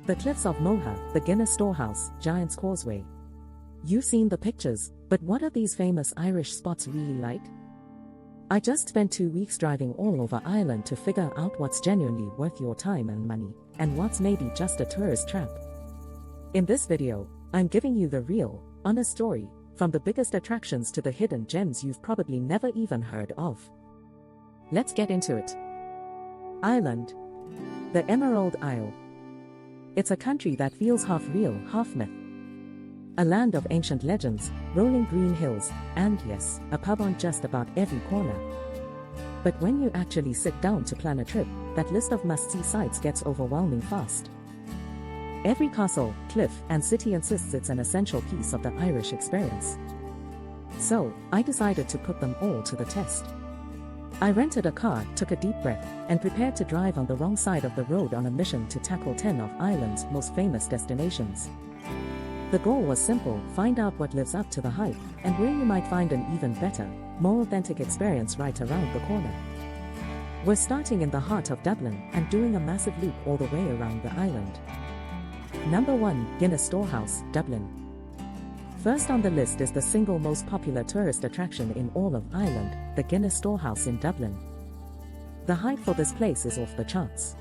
The cliffs of Moher, the Guinness Storehouse, Giant's Causeway. You've seen the pictures, but what are these famous Irish spots really like? I just spent 2 weeks driving all over Ireland to figure out what's genuinely worth your time and money, and what's maybe just a tourist trap. In this video, I'm giving you the real, honest story, from the biggest attractions to the hidden gems you've probably never even heard of. Let's get into it. Ireland. The Emerald Isle. It's a country that feels half real, half myth. A land of ancient legends, rolling green hills, and yes, a pub on just about every corner. But when you actually sit down to plan a trip, that list of must-see sights gets overwhelming fast. Every castle, cliff, and city insists it's an essential piece of the Irish experience. So, I decided to put them all to the test. I rented a car, took a deep breath, and prepared to drive on the wrong side of the road on a mission to tackle 10 of Ireland's most famous destinations. The goal was simple: find out what lives up to the hype, and where you might find an even better, more authentic experience right around the corner. We're starting in the heart of Dublin and doing a massive loop all the way around the island. Number 1, Guinness Storehouse, Dublin. First on the list is the single most popular tourist attraction in all of Ireland, the Guinness Storehouse in Dublin. The hype for this place is off the charts.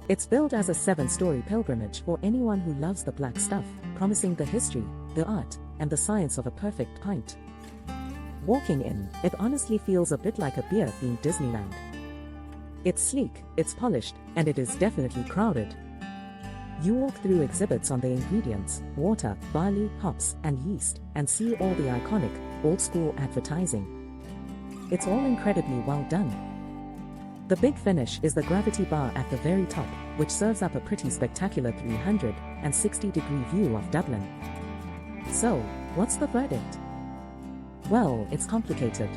It's billed as a 7-story pilgrimage for anyone who loves the black stuff, promising the history, the art, and the science of a perfect pint. Walking in, it honestly feels a bit like a beer-themed Disneyland. It's sleek, it's polished, and it is definitely crowded. You walk through exhibits on the ingredients, water, barley, hops, and yeast, and see all the iconic, old-school advertising. It's all incredibly well done. The big finish is the gravity bar at the very top, which serves up a pretty spectacular 360-degree view of Dublin. So, what's the verdict? Well, it's complicated.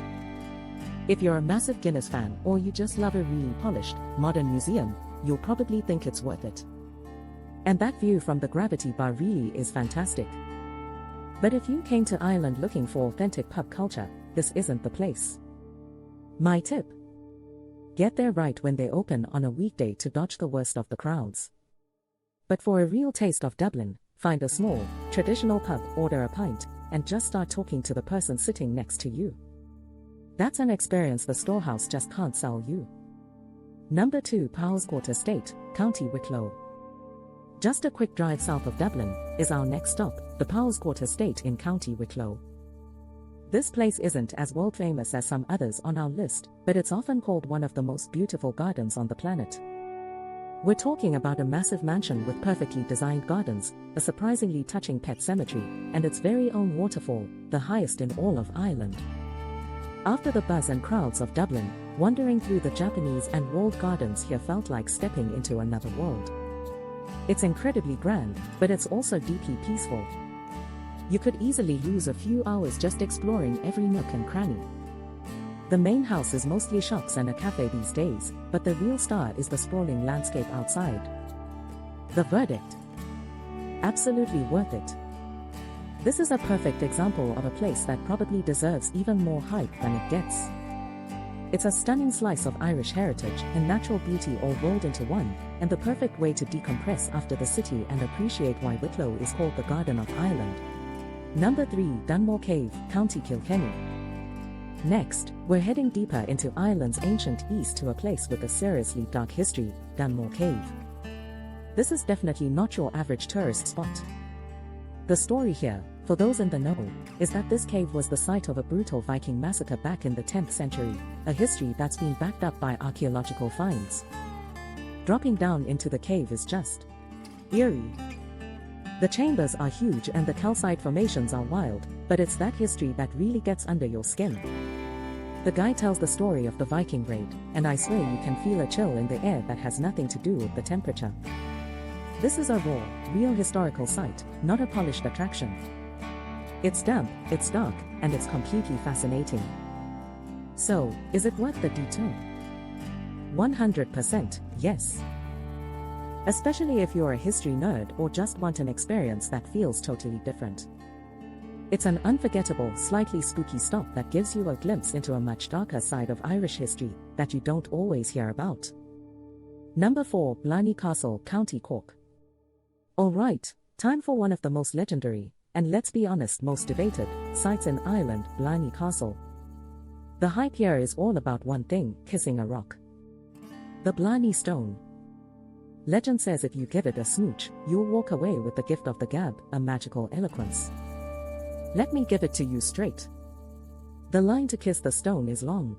If you're a massive Guinness fan or you just love a really polished, modern museum, you'll probably think it's worth it. And that view from the gravity bar really is fantastic. But if you came to Ireland looking for authentic pub culture, this isn't the place. My tip: get there right when they open on a weekday to dodge the worst of the crowds. But for a real taste of Dublin, find a small, traditional pub, order a pint, and just start talking to the person sitting next to you. That's an experience the Storehouse just can't sell you. Number 2, Poulscourt Estate, County Wicklow. Just a quick drive south of Dublin is our next stop, the Poulscourt Estate in County Wicklow. This place isn't as world famous as some others on our list, but it's often called one of the most beautiful gardens on the planet. We're talking about a massive mansion with perfectly designed gardens, a surprisingly touching pet cemetery, and its very own waterfall, the highest in all of Ireland. After the buzz and crowds of Dublin, wandering through the Japanese and walled gardens here felt like stepping into another world. It's incredibly grand, but it's also deeply peaceful. You could easily lose a few hours just exploring every nook and cranny. The main house is mostly shops and a cafe these days, but the real star is the sprawling landscape outside. The verdict: absolutely worth it. This is a perfect example of a place that probably deserves even more hype than it gets. It's a stunning slice of Irish heritage and natural beauty all rolled into one, and the perfect way to decompress after the city and appreciate why Wicklow is called the Garden of Ireland. Number 3, Dunmore Cave, County Kilkenny. Next, we're heading deeper into Ireland's ancient east to a place with a seriously dark history, Dunmore Cave. This is definitely not your average tourist spot. The story here, for those in the know, is that this cave was the site of a brutal Viking massacre back in the 10th century, a history that's been backed up by archaeological finds. Dropping down into the cave is just eerie. The chambers are huge and the calcite formations are wild, but it's that history that really gets under your skin. The guy tells the story of the Viking raid, and I swear you can feel a chill in the air that has nothing to do with the temperature. This is a raw, real historical site, not a polished attraction. It's damp, it's dark, and it's completely fascinating. So, is it worth the detour? 100% yes. Especially if you're a history nerd or just want an experience that feels totally different. It's an unforgettable, slightly spooky stop that gives you a glimpse into a much darker side of Irish history that you don't always hear about. Number 4, Blarney Castle, County Cork. Alright, time for one of the most legendary, and let's be honest, most debated, sites in Ireland, Blarney Castle. The hype here is all about one thing: kissing a rock. The Blarney Stone. Legend says if you give it a smooch, you'll walk away with the gift of the gab, a magical eloquence. Let me give it to you straight. The line to kiss the stone is long.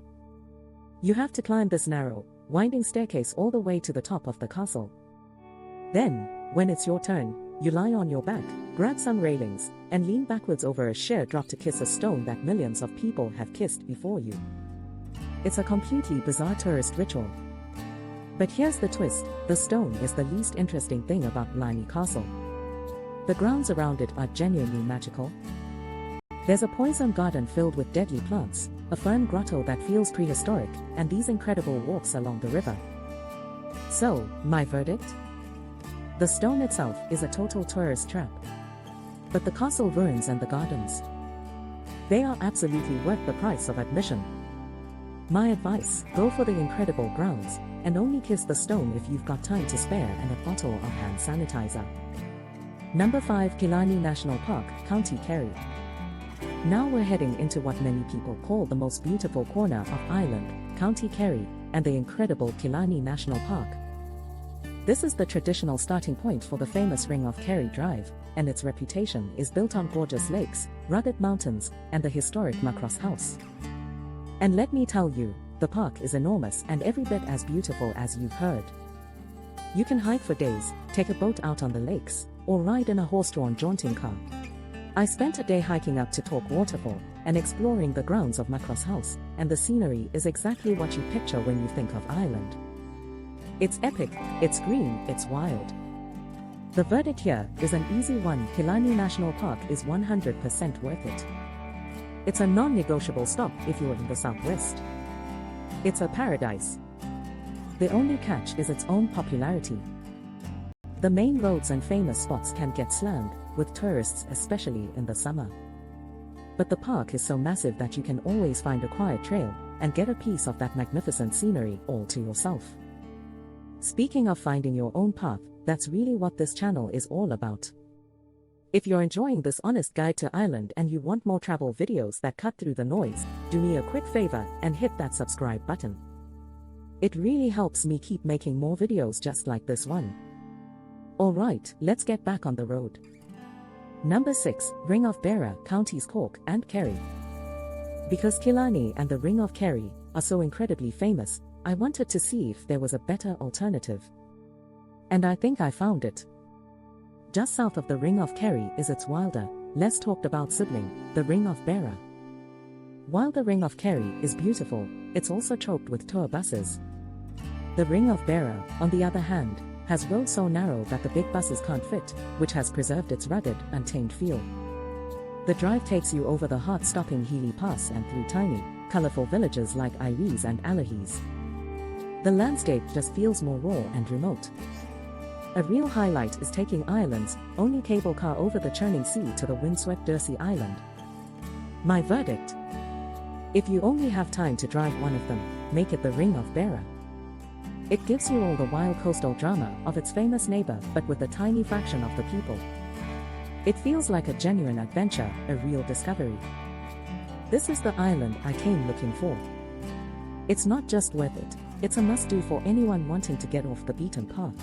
You have to climb this narrow, winding staircase all the way to the top of the castle. Then, when it's your turn, you lie on your back, grab some railings, and lean backwards over a sheer drop to kiss a stone that millions of people have kissed before you. It's a completely bizarre tourist ritual. But here's the twist: the stone is the least interesting thing about Blarney Castle. The grounds around it are genuinely magical. There's a poison garden filled with deadly plants, a fern grotto that feels prehistoric, and these incredible walks along the river. So, my verdict? The stone itself is a total tourist trap. But the castle ruins and the gardens, they are absolutely worth the price of admission. My advice: go for the incredible grounds, and only kiss the stone if you've got time to spare and a bottle of hand sanitizer. Number 5. Killarney National Park, County Kerry. Now we're heading into what many people call the most beautiful corner of Ireland, County Kerry, and the incredible Killarney National Park. This is the traditional starting point for the famous Ring of Kerry Drive, and its reputation is built on gorgeous lakes, rugged mountains, and the historic Macross House. And let me tell you, the park is enormous and every bit as beautiful as you've heard. You can hike for days, take a boat out on the lakes, or ride in a horse-drawn jaunting car. I spent a day hiking up to Tork Waterfall and exploring the grounds of Macross House, and the scenery is exactly what you picture when you think of Ireland. It's epic, it's green, it's wild. The verdict here is an easy one: Killarney National Park is 100% worth it. It's a non-negotiable stop if you're in the southwest. It's a paradise. The only catch is its own popularity. The main roads and famous spots can get slammed, with tourists especially in the summer. But the park is so massive that you can always find a quiet trail, and get a piece of that magnificent scenery all to yourself. Speaking of finding your own path, that's really what this channel is all about. If you're enjoying this honest guide to Ireland and you want more travel videos that cut through the noise, do me a quick favor and hit that subscribe button. It really helps me keep making more videos just like this one. Alright, let's get back on the road. Number 6. Ring of Beara, Counties Cork and Kerry. Because Killarney and the Ring of Kerry are so incredibly famous, I wanted to see if there was a better alternative. And I think I found it. Just south of the Ring of Kerry is its wilder, less talked about sibling, the Ring of Beara. While the Ring of Kerry is beautiful, it's also choked with tour buses. The Ring of Beara, on the other hand, has roads so narrow that the big buses can't fit, which has preserved its rugged, untamed feel. The drive takes you over the heart-stopping Healy Pass and through tiny, colorful villages like Iries and Allihies. The landscape just feels more raw and remote. A real highlight is taking Ireland's only cable car over the churning sea to the windswept Dursey Island. My verdict: if you only have time to drive one of them, make it the Ring of Beara. It gives you all the wild coastal drama of its famous neighbor, but with a tiny fraction of the people. It feels like a genuine adventure, a real discovery. This is the Ireland I came looking for. It's not just worth it, it's a must-do for anyone wanting to get off the beaten path.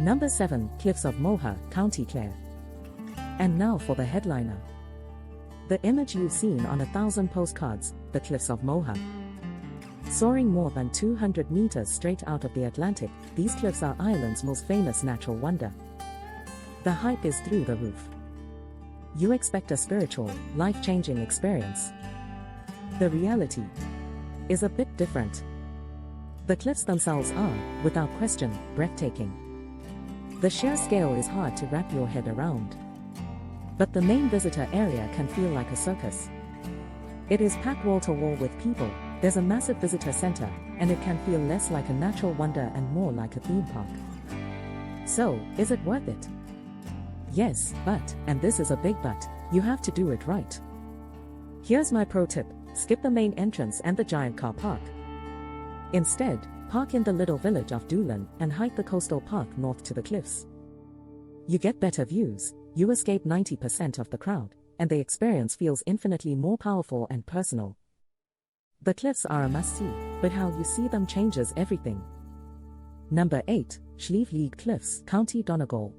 Number 7. Cliffs of Moher, County Clare. And now for the headliner. The image you've seen on 1,000 postcards, the Cliffs of Moher. Soaring more than 200 meters straight out of the Atlantic, these cliffs are Ireland's most famous natural wonder. The hype is through the roof. You expect a spiritual, life-changing experience. The reality is a bit different. The cliffs themselves are, without question, breathtaking. The sheer scale is hard to wrap your head around. But the main visitor area can feel like a circus. It is packed wall to wall with people, there's a massive visitor center, and it can feel less like a natural wonder and more like a theme park. So, is it worth it? Yes, but, and this is a big but, you have to do it right. Here's my pro tip: skip the main entrance and the giant car park. Instead, park in the little village of Doolin and hike the coastal path north to the cliffs. You get better views, you escape 90% of the crowd, and the experience feels infinitely more powerful and personal. The cliffs are a must-see, but how you see them changes everything. Number 8, Slieve Cliffs, County Donegal.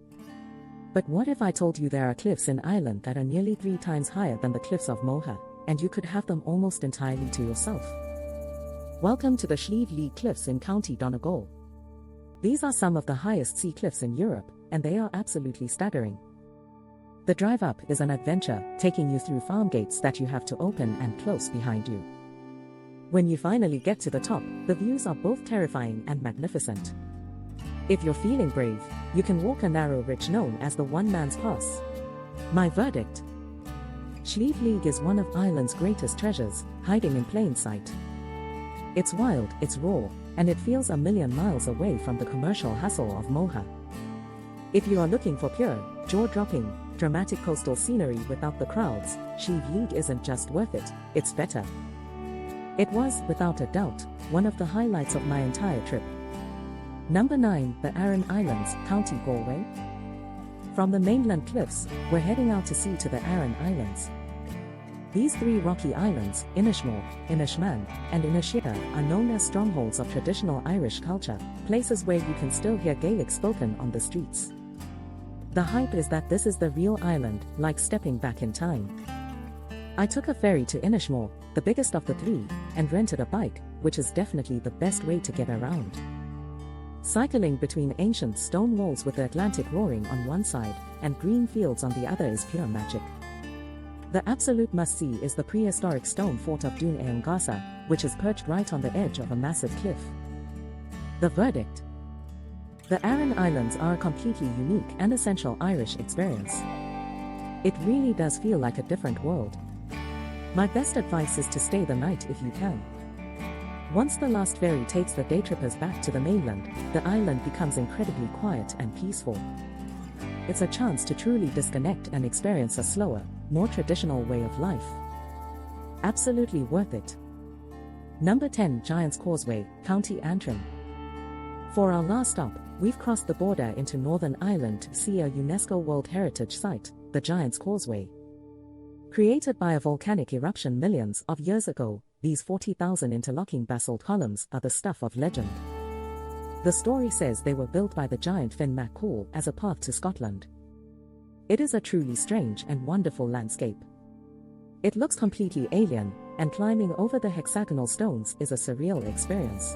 But what if I told you there are cliffs in Ireland that are nearly 3 times higher than the cliffs of Moher, and you could have them almost entirely to yourself? Welcome to the Slieve Cliffs in County Donegal. These are some of the highest sea cliffs in Europe, and they are absolutely staggering. The drive up is an adventure, taking you through farm gates that you have to open and close behind you. When you finally get to the top, the views are both terrifying and magnificent. If you're feeling brave, you can walk a narrow ridge known as the One Man's Pass. My verdict: Slieve is one of Ireland's greatest treasures, hiding in plain sight. It's wild, it's raw, and it feels a million miles away from the commercial hustle of Moher. If you are looking for pure, jaw-dropping, dramatic coastal scenery without the crowds, Slieve isn't just worth it, it's better. It was, without a doubt, one of the highlights of my entire trip. Number 9, the Aran Islands, County Galway. From the mainland cliffs, we're heading out to sea to the Aran Islands. These 3 rocky islands, Inishmore, Inishmaan, and Inisheer, are known as strongholds of traditional Irish culture, places where you can still hear Gaelic spoken on the streets. The hype is that this is the real island, like stepping back in time. I took a ferry to Inishmore, the biggest of the 3, and rented a bike, which is definitely the best way to get around. Cycling between ancient stone walls with the Atlantic roaring on one side, and green fields on the other is pure magic. The absolute must-see is the prehistoric stone fort of Dún Éan Gasa, which is perched right on the edge of a massive cliff. The verdict: the Aran Islands are a completely unique and essential Irish experience. It really does feel like a different world. My best advice is to stay the night if you can. Once the last ferry takes the daytrippers back to the mainland, the island becomes incredibly quiet and peaceful. It's a chance to truly disconnect and experience a slower, more traditional way of life. Absolutely worth it. Number 10, Giant's Causeway, County Antrim. For our last stop, we've crossed the border into Northern Ireland to see a UNESCO World Heritage Site, the Giant's Causeway. Created by a volcanic eruption millions of years ago, these 40,000 interlocking basalt columns are the stuff of legend. The story says they were built by the giant Finn Mac Cool as a path to Scotland. It is a truly strange and wonderful landscape. It looks completely alien, and climbing over the hexagonal stones is a surreal experience.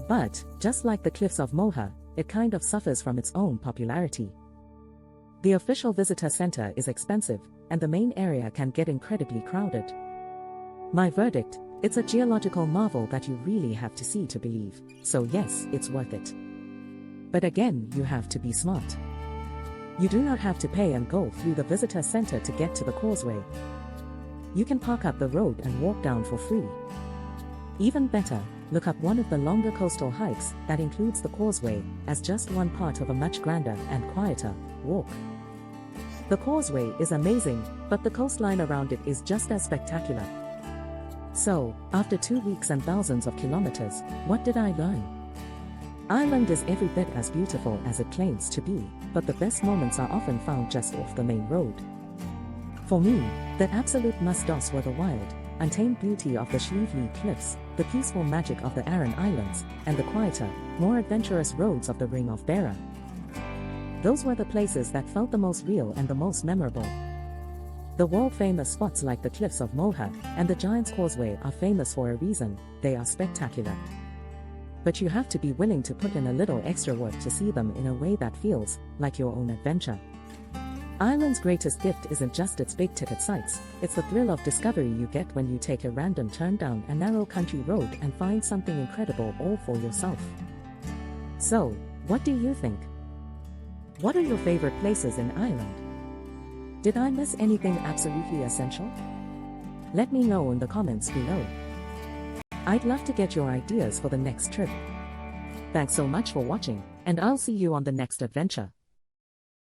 But, just like the cliffs of Moher, it kind of suffers from its own popularity. The official visitor center is expensive, and the main area can get incredibly crowded. My verdict: it's a geological marvel that you really have to see to believe, so yes, it's worth it. But again, you have to be smart. You do not have to pay and go through the visitor center to get to the causeway. You can park up the road and walk down for free. Even better, look up one of the longer coastal hikes that includes the causeway as just one part of a much grander and quieter walk. The causeway is amazing, but the coastline around it is just as spectacular. So, after 2 weeks and thousands of kilometers, what did I learn? Ireland is every bit as beautiful as it claims to be, but the best moments are often found just off the main road. For me, the absolute must-dos were the wild, untamed beauty of the Slieve Cliffs, the peaceful magic of the Aran Islands, and the quieter, more adventurous roads of the Ring of Beara. Those were the places that felt the most real and the most memorable. The world-famous spots like the cliffs of Moher and the Giant's Causeway are famous for a reason: they are spectacular. But you have to be willing to put in a little extra work to see them in a way that feels like your own adventure. Ireland's greatest gift isn't just its big-ticket sights, it's the thrill of discovery you get when you take a random turn down a narrow country road and find something incredible all for yourself. So, what do you think? What are your favorite places in Ireland? Did I miss anything absolutely essential? Let me know in the comments below. I'd love to get your ideas for the next trip. Thanks so much for watching, and I'll see you on the next adventure.